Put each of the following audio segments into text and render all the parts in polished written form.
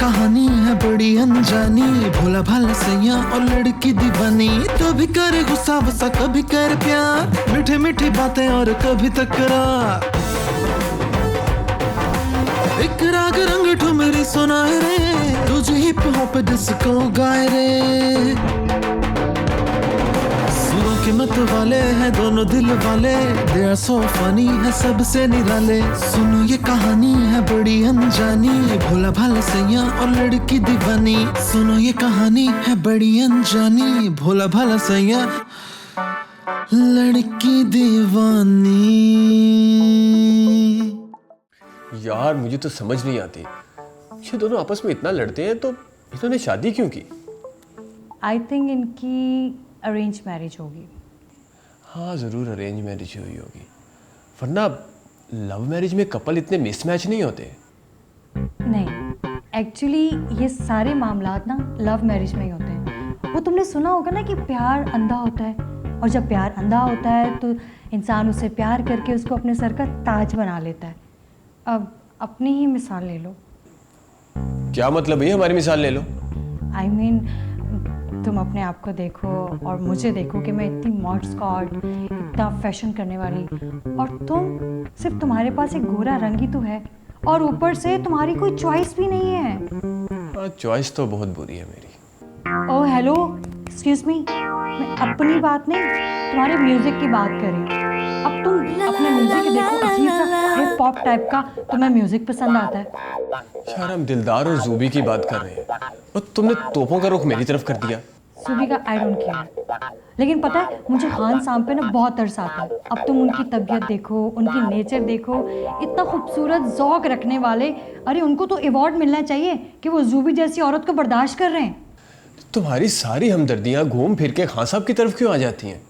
कहानी है बड़ी अनजानी, भोला भाला सैया और लड़की दीवानी। कभी करे गुस्सा वसा कभी करे प्यार, मीठे मीठी बातें और कभी तकरार। एक राग रंग ठुमरी सुनाए रे, तुझे हिप हॉप डिस्को गाए रे। सुरों के मत वाले हैं दोनों दिल वाले, दे आर सो फनी है सबसे निराले। सुनो ये कहानी है बड़ी अनजानी, भोला भाला सैया और लड़की दीवानी। सुनो ये कहानी है बड़ी अनजानी, भोला भाला सैया लड़की दीवानी। यार मुझे तो समझ नहीं आती, ये दोनों आपस में इतना लड़ते हैं तो इन्होंने शादी क्यों की? आई थिंक इनकी अरेंज मैरिज होगी। हाँ ज़रूर अरेंज मैरिज हुई होगी, वरना लव मैरिज में कपल इतने मिसमैच नहीं होते। नहीं, एक्चुअली ये सारे मामलात ना लव मैरिज में ही होते हैं। वो तुमने सुना होगा ना कि प्यार अंधा होता है, और जब प्यार अंधा होता है तो इंसान उससे प्यार करके उसको अपने सर का ताज बना लेता है। अब अपनी ही मिसाल ले लो। क्या मतलब है? हमारी मिसाल ले लो। आई मीन तुम अपने आप को देखो और मुझे देखो कि मैं इतनी मॉड स्कॉट, इतना फैशन करने वाली, और तुम सिर्फ तुम्हारे पास एक गोरा रंग ही तो है, और ऊपर से तुम्हारी कोई चॉइस भी नहीं है। चॉइस तो बहुत बुरी है मेरी। ओह हेलो, एक्सक्यूज मी, मैं अपनी बात नहीं तुम्हारे म्यूजिक की बात कर रही हूँ। अब तुम अपने म्यूजिक देखो, अजीब सा हिप हॉप टाइप का तुम्हें म्यूजिक पसंद आता है। यार हम दिलदार और जूबी की बात कर रहे हैं और तुमने तोपों का रुख मेरी तरफ कर दिया। सूबी का आई डोंट केयर, लेकिन पता है मुझे खान साहब पे ना बहुत तरस आता है। अब तुम उनकी तबीयत देखो, उनकी नेचर देखो, इतना खूबसूरत ज़ौक रखने वाले, अरे उनको तो अवार्ड मिलना चाहिए कि वो जूबी जैसी औरत को बर्दाश्त कर रहे हैं। तुम्हारी सारी हमदर्दियां घूम फिर के खान साहब की तरफ क्यों आ जाती हैं?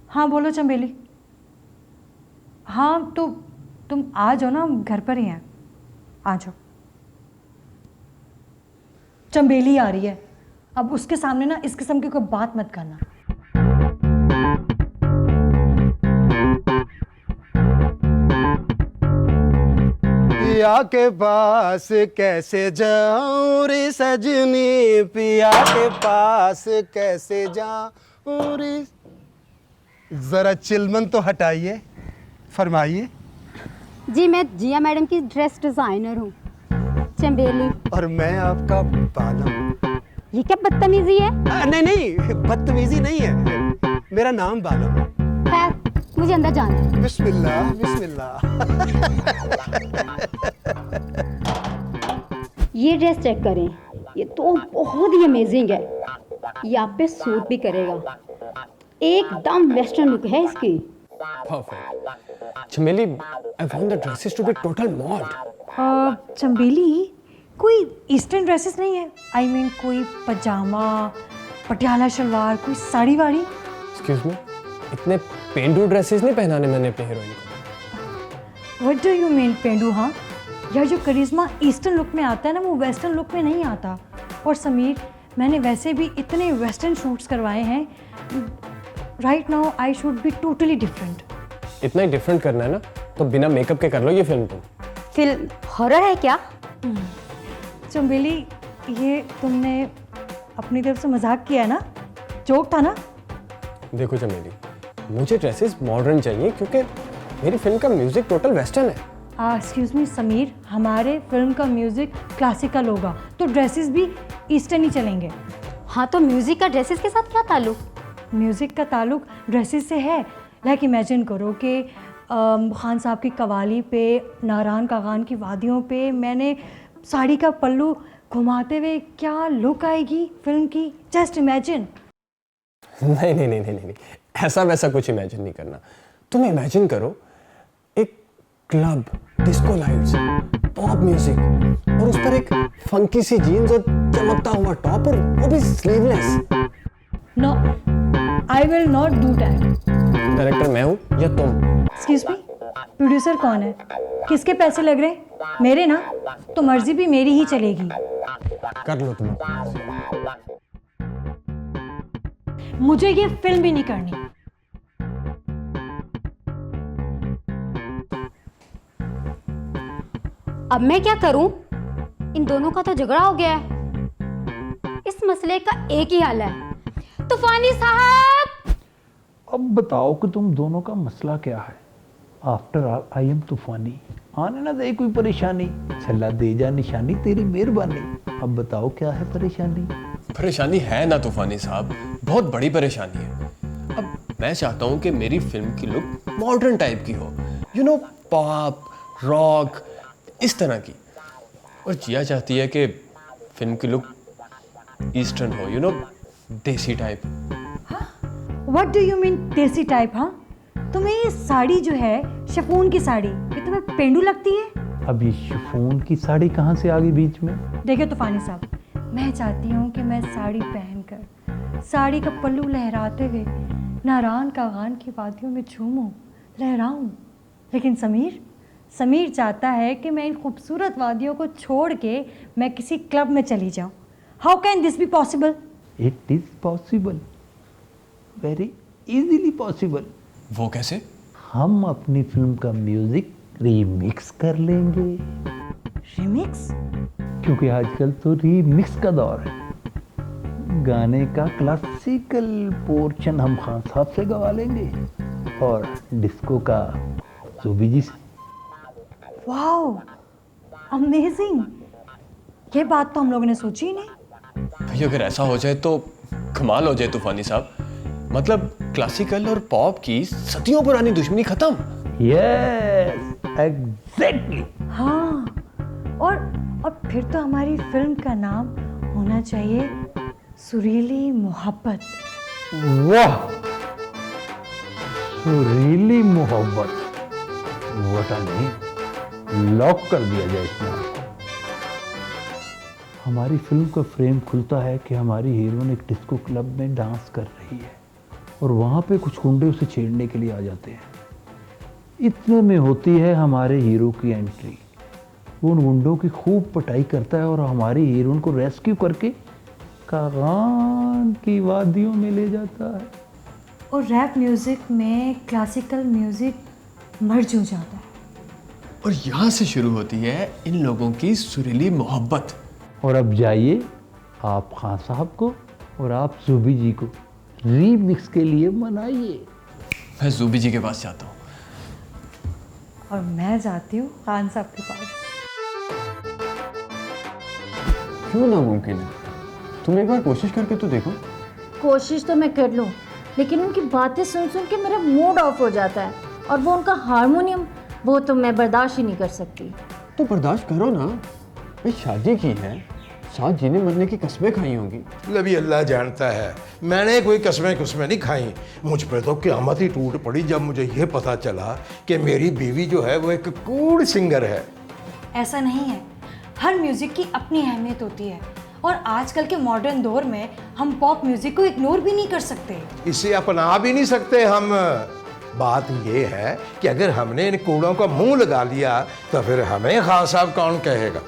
हाँ बोलो चंबेली। हाँ तो तुम आ जाओ ना, हम घर पर ही हैं, आ जाओ। चंबेली आ रही है, अब उसके सामने ना इस किस्म की कोई बात मत करना। पिया के पास कैसे जाऊं रे सजनी, पिया के पास कैसे जाऊं रे। जरा चिलमन तो हटाइए, फरमाइए। जी मैं जिया मैडम की ड्रेस डिजाइनर हूँ, चंबेली। और मैं आपका बालम। ये क्या बदतमीजी है? नहीं नहीं, बदतमीजी नहीं है, मेरा नाम बालम है। खैर मुझे अंदर जाना है। बिस्मिल्लाह बिस्मिल्लाह। ये ड्रेस चेक करें, ये तो बहुत ही अमेजिंग है, ये आप पे सूट भी करेगा, एकदम वेस्टर्न लुक है इसकी। Perfect. Chameli, I want the dresses to be total mod. Chambeli कोई ईस्टर्न ड्रेसेस नहीं है? आई मीन कोई पजामा, पटियाला शलवार, कोई साड़ी वाड़ी? एक्सक्यूज मी, इतने पेंडू ड्रेसेस नहीं पहनाने मैंने अपने हीरोइन को। व्हाट डू यू मीन पेंडू? हाँ यार, जो करिश्मा ईस्टर्न लुक में आता है ना, वो वेस्टर्न लुक में नहीं आता। और समीर, मैंने वैसे भी इतने वेस्टर्न शूट्स करवाए हैं, right now I should be totally different. इतना ही डिफरेंट करना है ना तो बिना मेकअप के कर लो ये फिल्म तुम। फिल्म हॉरर है क्या? चंबेली, ये तुमने अपनी तरफ से मजाक किया है ना, जोक था ना? देखो चमेली, मुझे ड्रेसेस मॉडर्न चाहिए क्योंकि मेरी फिल्म का म्यूजिक टोटल वेस्टर्न है। एक्सक्यूज मी समीर, हमारे फिल्म का म्यूजिक क्लासिकल होगा तो ड्रेसेस भी ईस्टर्न ही चलेंगे। हाँ तो म्यूजिक का ड्रेसेस के साथ क्या ताल्लुक? म्यूज़िक का ताल्लुक ड्रेसेस से है। लाइक इमेजिन करो कि खान साहब की कवाली पे, नारायण कागान की वादियों पे मैंने साड़ी का पल्लू घुमाते हुए, क्या लुक आएगी फिल्म की, जस्ट इमेजिन। नहीं नहीं नहीं नहीं नहीं, ऐसा वैसा कुछ इमेजिन नहीं करना। तुम इमेजिन करो एक club, disco lights, pop music, और उस पर एक फंकी सी जीन्स और चमकता हुआ टॉप, और वो भी sleeveless. No, I will not do that. Director मैं हूँ या तुम? एक्सक्यूज मी, प्रोड्यूसर कौन है? किसके पैसे लग रहे? मेरे ना, तो मर्जी भी मेरी ही चलेगी। कर लो तुम। मुझे ये फिल्म भी नहीं करनी। अब मैं क्या करूं? इन दोनों का तो झगड़ा हो गया है। इस मसले का एक ही हल है। तूफानी साहब, अब बताओ कि तुम दोनों का मसला क्या है। आफ्टर ऑल आई एम तूफानी, आने ना दे कोई परेशानी, छल्ला दे जा निशानी तेरी मेहरबानी। अब बताओ क्या है परेशानी। परेशानी है ना तूफानी साहब, बहुत बड़ी परेशानी है। अब मैं चाहता हूँ कि मेरी फिल्म की लुक मॉडर्न टाइप की हो, यू नो, पॉप रॉक इस तरह की। और जिया चाहती है कि फिल्म की लुक ईस्टर्न हो, यू नो, देसी type. What do you mean देसी टाइप? हाँ, तुम्हें ये साड़ी जो है शिफॉन की साड़ी, ये तुम्हें पेंडू लगती है? अब ये शिफॉन की साड़ी कहाँ से आ गई बीच में? देखिए तूफानी साहब, मैं चाहती हूँ कि मैं साड़ी पहनकर साड़ी का पल्लू लहराते हुए नारायण का गान की वादियों में झूमूं, लहराऊं। लेकिन समीर चाहता है कि मैं इन खूबसूरत वादियों को छोड़ के मैं किसी क्लब में चली जाऊं। How can this be possible? It is possible, very easily possible. वो कैसे? हम अपनी फिल्म का म्यूजिक रीमिक्स कर लेंगे। रिमिक्स? क्योंकि आजकल तो रीमिक्स का दौर है। गाने का क्लासिकल पोर्शन हम खान साहब से गवा लेंगे और डिस्को का सूबी जी से। Wow, amazing! ये बात तो हम लोगों ने सोची ही नहीं। भाई अगर ऐसा हो जाए तो कमाल हो जाए तूफानी साहब। मतलब क्लासिकल और पॉप की सदियों पुरानी दुश्मनी खत्म। Yes, exactly. हाँ, और फिर तो हमारी फिल्म का नाम होना चाहिए सुरीली मोहब्बत। वाह, सुरीली मोहब्बत, व्हाट अ नेम। लॉक कर दिया जाए इस नाम को। हमारी फिल्म का फ्रेम खुलता है कि हमारी हीरोइन एक डिस्को क्लब में डांस कर रही है और वहाँ पे कुछ गुंडे उसे छेड़ने के लिए आ जाते हैं। इतने में होती है हमारे हीरो की एंट्री। वो उन गुंडों की खूब पिटाई करता है और हमारी हीरोइन को रेस्क्यू करके कागान की वादियों में ले जाता है। और रैप म्यूजिक में क्लासिकल म्यूजिक मर्ज हो जाता है। और यहाँ से शुरू होती है इन लोगों की सुरीली मोहब्बत। और अब जाइए आप खान साहब को और आप जूबी जी को रीमिक्स के लिए मनाइए। मैं जूबी जी के पास जाता हूँ। और मैं जाती हूँ खान साहब के पास। क्यों नामुमकिन है? तुम एक बार कोशिश करके तो देखो। कोशिश तो मैं कर लूँ, लेकिन उनकी बातें सुन सुन के मेरा मूड ऑफ हो जाता है। और वो उनका हारमोनियम, वो तो मैं बर्दाश्त ही नहीं कर सकती। तो बर्दाश्त करो ना। भाई शादी की है, साथ जीने मरने की कस्में खाई होंगी। अभी अल्लाह जानता है, मैंने कोई कसमें नहीं खाई। मुझ पर तो क़यामत ही टूट पड़ी जब मुझे ये पता चला कि मेरी बीवी जो है वो एक कूल सिंगर है। ऐसा नहीं है, हर म्यूजिक की अपनी अहमियत होती है। और आजकल के मॉडर्न दौर में हम पॉप म्यूजिक को इग्नोर भी नहीं कर सकते, इसे अपना भी नहीं सकते हम। बात ये है कि अगर हमने इन कूड़ों का मुंह लगा लिया तो फिर हमें खान साहब कौन कहेगा।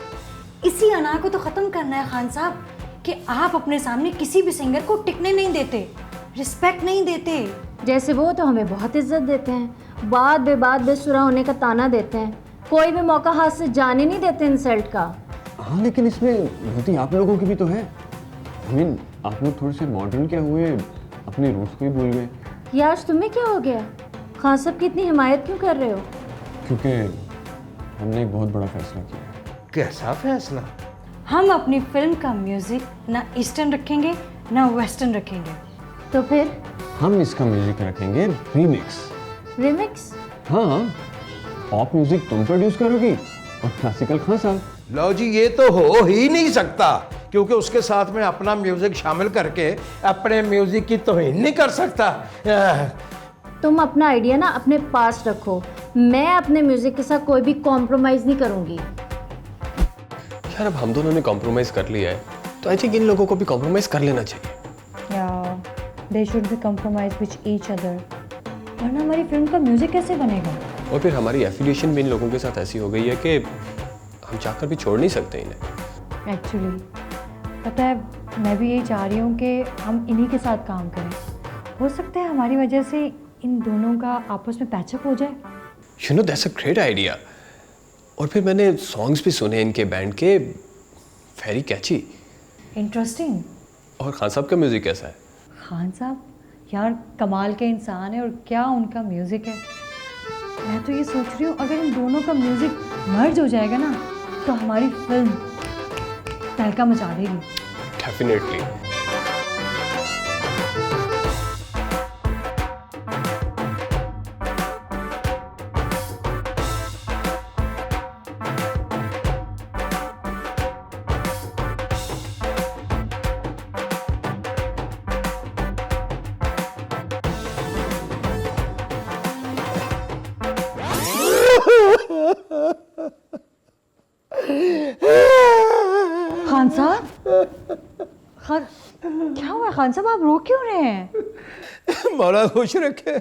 इसी अना को तो ख़त्म करना है खान साहब कि आप अपने सामने किसी भी सिंगर को टिकने नहीं देते, रिस्पेक्ट नहीं देते। जैसे वो तो हमें बहुत इज्जत देते हैं, बात बेसुरा होने का ताना देते हैं, कोई भी मौका हाथ से जाने नहीं देते इंसल्ट का। हाँ, लेकिन इसमें गलती आप लोगों की भी तो है। I mean, आप लोग थोड़े से मॉडर्न क्या हुए, अपने रूट्स को ही भूल गए। यार तुम्हें क्या हो गया? खान साहब की इतनी हिमायत क्यों कर रहे हो? क्योंकि हमने एक बहुत बड़ा फैसला किया है। कैसा फैसला? हम अपनी फिल्म का म्यूजिक ना ईस्टर्न रखेंगे ना वेस्टर्न रखेंगे। तो फिर हम इसका म्यूजिक रखेंगे रीमिक्स। रिमिक्स? हाँ, पॉप म्यूजिक तुम प्रोड्यूस करोगी और क्लासिकल खान साहब। लो जी, ये तो हो ही नहीं सकता, क्योंकि उसके साथ में अपना म्यूजिक शामिल करके अपने म्यूजिक की तौहीन नहीं कर सकता। तुम अपना आइडिया ना अपने पास रखो, मैं अपने म्यूजिक के साथ कोई भी कॉम्प्रोमाइज़ नहीं करूँगी। यार अब हम दोनों ने कॉम्प्रोमाइज़ कर लिया है तो आई थिंक इन लोगों को भी कॉम्प्रोमाइज़ कर लेना चाहिए। या they should be compromise with each other, वरना हमारी फिल्म का म्यूजिक कैसे बनेगा? और फिर हमारी एफिलिएशन भी इन लोगों के साथ ऐसी हो गई है कि हम चाहकर भी छोड़ नहीं सकते इन्हें। एक्चुअली पता है, मैं भी यही चाह रही हूँ कि हम इन्हीं के साथ काम करें। हो सकता है हमारी वजह से इन दोनों का आपस में पैचअप हो जाए। You know that's a great idea. और फिर मैंने सॉन्ग्स भी सुने इनके बैंड के, वेरी कैची। इंटरेस्टिंग। और खान साहब का म्यूजिक कैसा है? खान साहब यार कमाल के इंसान है, और क्या उनका म्यूज़िक है। मैं तो ये सोच रही हूँ अगर इन दोनों का म्यूज़िक मर्ज हो जाएगा ना तो हमारी फिल्म तहलका मचा देगी। डेफिनेटली। खान साहब, क्या हुआ खान साहब, आप रो क्यों रहे हैं? मौला खुश रखे,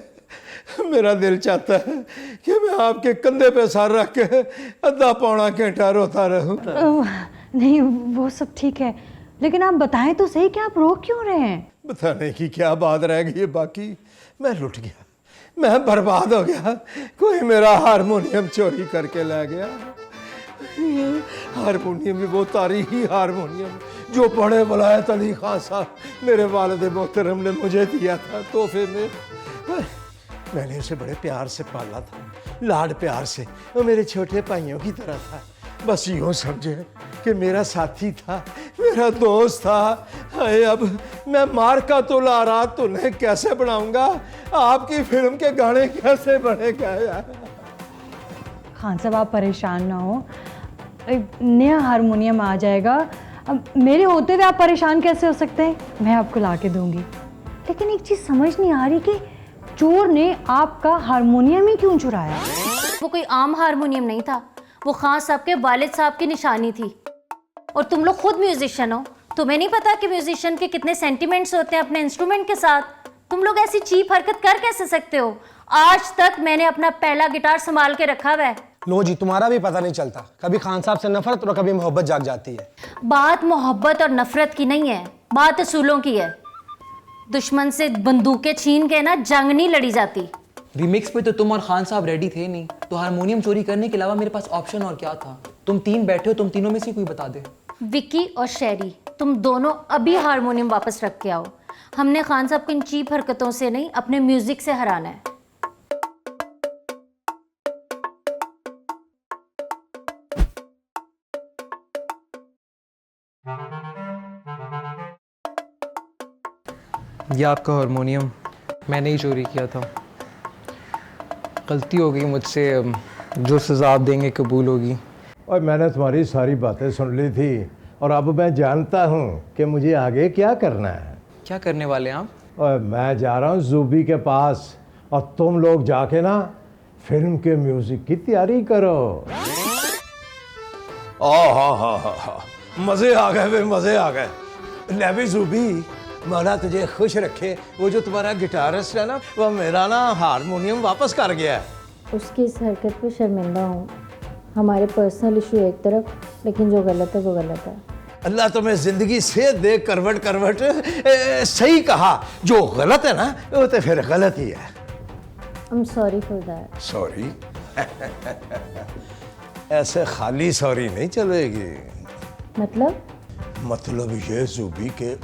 मेरा दिल चाहता है कि मैं आपके कंधे पे सर रख के आधा पौना घंटा रोता रहूं। नहीं वो सब ठीक है, लेकिन आप बताएं तो सही कि आप रो क्यों रहे हैं? बताने की क्या बात रह गई है बाकी। मैं लुट गया, मैं बर्बाद हो गया, कोई मेरा हारमोनियम चोरी करके ले गया। हारमोनियम भी वो तारीखी हारमोनियम जो बड़े वलायत अली खान साहब मेरे वालिद मोहतरम ने मुझे दिया था तोहफे में। मैंने उसे बड़े प्यार से पाला था, लाड प्यार से, वो मेरे छोटे भाइयों की तरह था। बस यूँ समझे कि मेरा साथी था, मेरा दोस्त था। हाय अब मैं मार का तो ला रहा, तुम्हें कैसे बनाऊंगा, आपकी फिल्म के गाने कैसे बनेगा यार। खान साहब आप परेशान ना हो, एक नया हारमोनियम आ जाएगा। अब मेरे होते हुए आप परेशान कैसे हो सकते हैं? मैं आपको ला के दूंगी। लेकिन एक चीज़ समझ नहीं आ रही कि चोर ने आपका हारमोनियम ही क्यों चुराया? वो कोई आम हारमोनियम नहीं था, वो खान साहब के वालिद साहब की निशानी थी। और तुम लोग खुद म्यूजिशियन हो, तुम्हें नहीं पता कि म्यूजिशियन के कितने सेंटिमेंट्स होते हैं अपने इंस्ट्रूमेंट के साथ? तुम लोग ऐसी चीप हरकत कर कैसे सकते हो? आज तक मैंने अपना पहला गिटार संभाल के रखा हुआ है। लो जी, तुम्हारा भी पता नहीं चलता, कभी खान साहब से नफरत और कभी मोहब्बत जाग जाती है। बात मोहब्बत और नफरत की नहीं है, बात असूलों की है। दुश्मन से बंदूकें छीन के ना जंग नहीं लड़ी जाती। रीमिक्स पे तो तुम और खान साहब रेडी थे नहीं, तो हारमोनियम चोरी करने के अलावा मेरे पास ऑप्शन और क्या था? तुम तीन बैठे हो, तुम तीनों में से कोई बता दे। विक्की और शेरी, तुम दोनों अभी हारमोनियम वापस रख के आओ। हमने खान साहब को इन चीप हरकतों से नहीं, अपने म्यूजिक से हराना है। ये आपका हारमोनियम मैंने ही चोरी किया था। गलती हो गई मुझसे, जो सज़ा आप देंगे कबूल होगी। और मैंने तुम्हारी सारी बातें सुन ली थी और अब मैं जानता हूँ कि मुझे आगे क्या करना है। क्या करने वाले हैं आप? और मैं जा रहा हूँ जूबी के पास, और तुम लोग जाके ना फिल्म के म्यूजिक की तैयारी करो। हा मज़े आ गए वे, मज़े आ गए। लेवी जूबी, मौला तुझे खुश रखे, वो जो तुम्हारा गिटारिस्ट है ना, वो मेरा ना हारमोनियम वापस कर गया है। उसकी इस हरकत पे शर्मिंदा हूँ। हमारे पर्सनल इशू एक तरफ, लेकिन जो गलत है वो गलत है। अल्लाह तुम्हें जिंदगी से दे करवट करवट। सही कहा, जो गलत है ना वो तो फिर गलत ही है। I'm sorry for that. Sorry? ऐसे खाली सॉरी नहीं चलेगी। मतलब ये जूबी के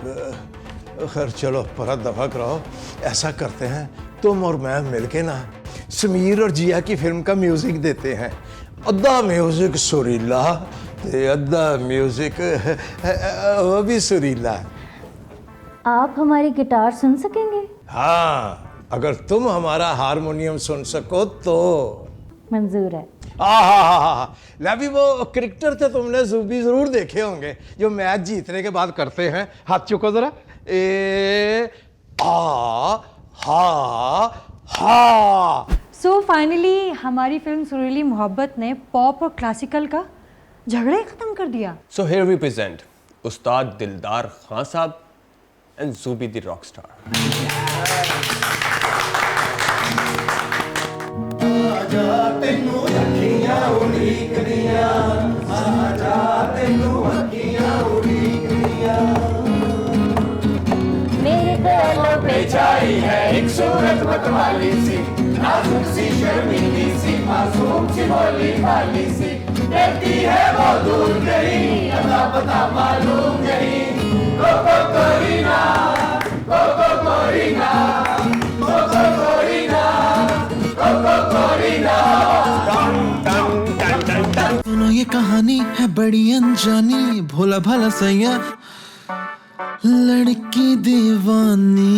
खैर चलो पर दफा कराओ। ऐसा करते हैं, तुम और मैं मिलके ना समीर और जिया की फिल्म का म्यूजिक देते हैं। अद्धा म्यूजिक सुरीला ते अद्धा म्यूजिक वो भी सुरीला। आप हमारी गिटार सुन सकेंगे? हाँ, अगर तुम हमारा हारमोनियम सुन सको तो मंजूर है। लवी वो क्रिकेटर थे, तुमने जूबी जरूर देखे होंगे, जो मैच जीतने के बाद करते हैं। हाथ चुको जरा। ए आ हा हा। सो फाइनली हमारी फिल्म सुरीली मोहब्बत ने पॉप और क्लासिकल का झगड़ा ही खत्म कर दिया। सो हियर वी प्रेजेंट उस्ताद दिलदार खान साहब एंड जूबी द रॉक स्टार। मेरे गलों पे छाई है एक सूरत मतवाली सी, सुनो ये कहानी है बड़ी अनजानी, भोला भाला सैया लड़की दीवानी।